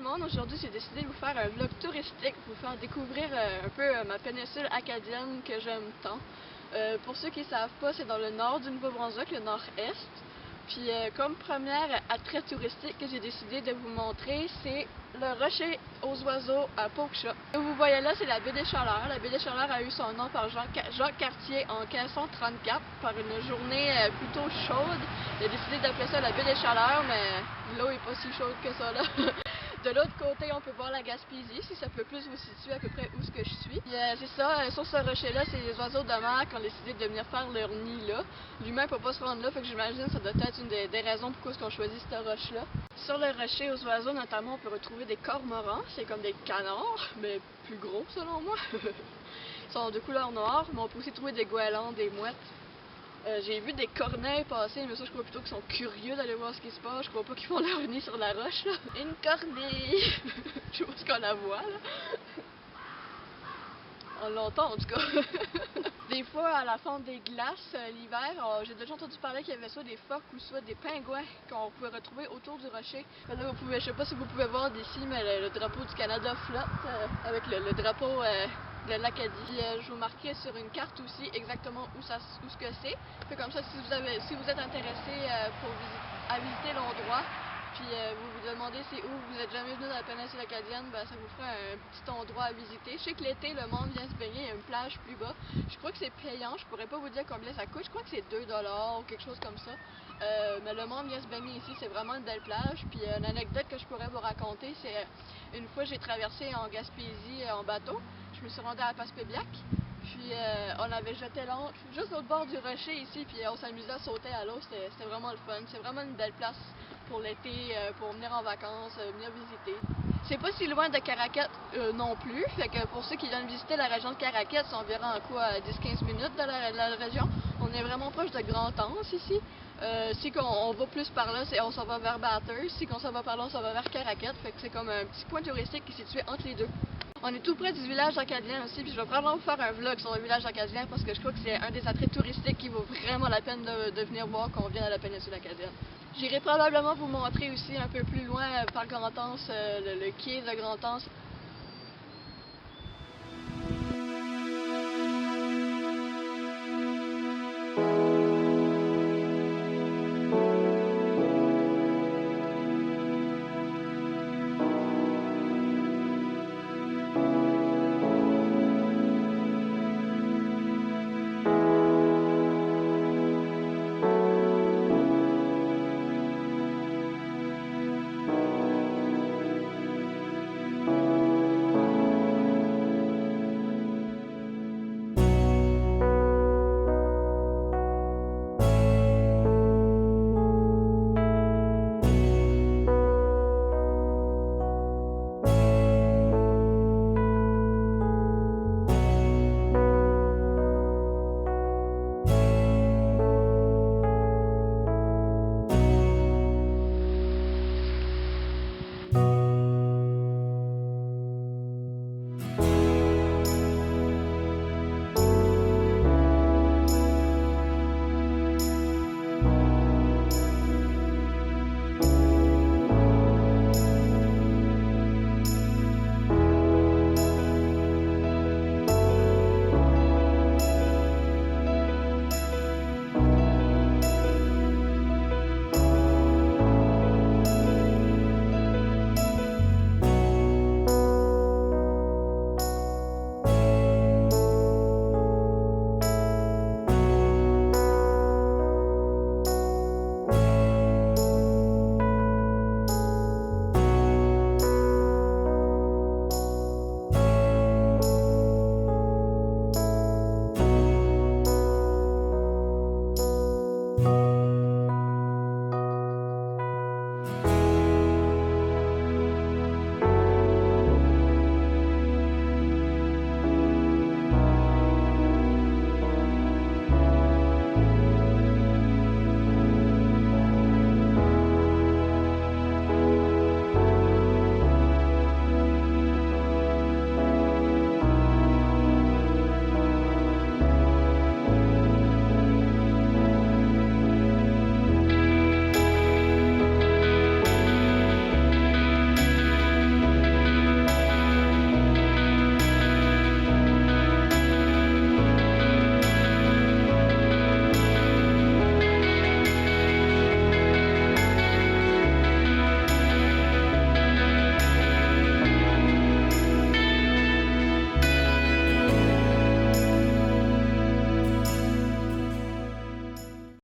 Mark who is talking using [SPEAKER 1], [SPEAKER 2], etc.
[SPEAKER 1] le monde, aujourd'hui j'ai décidé de vous faire un vlog touristique, vous faire découvrir un peu ma péninsule acadienne que j'aime tant. Pour ceux qui ne savent pas, c'est dans le nord du Nouveau-Brunswick, le nord-est. Puis comme première attrait touristique que j'ai décidé de vous montrer, c'est le rocher aux oiseaux à Pokeshaw. Ce que vous voyez là, c'est la baie des Chaleurs. La baie des Chaleurs a eu son nom par Jacques Cartier en 1534, par une journée plutôt chaude. Il a décidé d'appeler ça la baie des Chaleurs, mais l'eau est pas si chaude que ça là. De l'autre côté, on peut voir la Gaspésie, si ça peut plus vous situer à peu près où ce que je suis. C'est ça, sur ce rocher-là, c'est les oiseaux de mer qui ont décidé de venir faire leur nid là. L'humain peut pas se rendre là, fait que j'imagine que ça doit être une des raisons pourquoi ils ont choisi cette roche-là. Sur le rocher aux oiseaux, notamment, on peut retrouver des cormorans, c'est comme des canards, mais plus gros selon moi. Ils sont de couleur noire, mais on peut aussi trouver des goélands, des mouettes. J'ai vu des corneilles passer, mais ça je crois plutôt qu'ils sont curieux d'aller voir ce qui se passe. Je crois pas qu'ils font leur nid sur la roche là. Une corneille! Je sais pas ce qu'on la voit là. On l'entend en tout cas. Des fois à la fonte des glaces l'hiver, j'ai déjà entendu parler qu'il y avait soit des phoques ou soit des pingouins qu'on pouvait retrouver autour du rocher. Là, je sais pas si vous pouvez voir d'ici, mais le drapeau du Canada flotte avec le drapeau de l'Acadie. Je vous marquerai sur une carte aussi exactement où ce que c'est. Comme ça, si vous êtes intéressé à visiter l'endroit, puis vous vous demandez c'est où, vous n'êtes jamais venu dans la péninsule acadienne, ben, ça vous fera un petit endroit à visiter. Je sais que l'été, le monde vient se baigner, il y a une plage plus bas. Je crois que c'est payant, je pourrais pas vous dire combien ça coûte, je crois que c'est 2$ ou quelque chose comme ça. Mais le monde vient se baigner ici, c'est vraiment une belle plage. Puis une anecdote que je pourrais vous raconter, c'est une fois j'ai traversé en Gaspésie en bateau, je me suis rendue à Passepébiac. Puis on avait jeté l'ancre juste au bord du rocher ici, puis on s'amusait à sauter à l'eau, c'était vraiment le fun. C'est vraiment une belle place pour l'été, pour venir en vacances, venir visiter. C'est pas si loin de Caraquet non plus, fait que pour ceux qui viennent visiter la région de Caraquet, c'est environ à quoi 10-15 minutes de la région. On est vraiment proche de Grand-Anse ici. Si on va plus par là, on s'en va vers Bathurst. Si on s'en va par là, on s'en va vers Caraquet, fait que c'est comme un petit point touristique qui est situé entre les deux. On est tout près du village acadien aussi, puis je vais probablement vous faire un vlog sur le village acadien parce que je crois que c'est un des attraits touristiques qui vaut vraiment la peine de venir voir quand on vient à la péninsule acadienne. J'irai probablement vous montrer aussi un peu plus loin par Grand-Anse, le quai de Grand-Anse.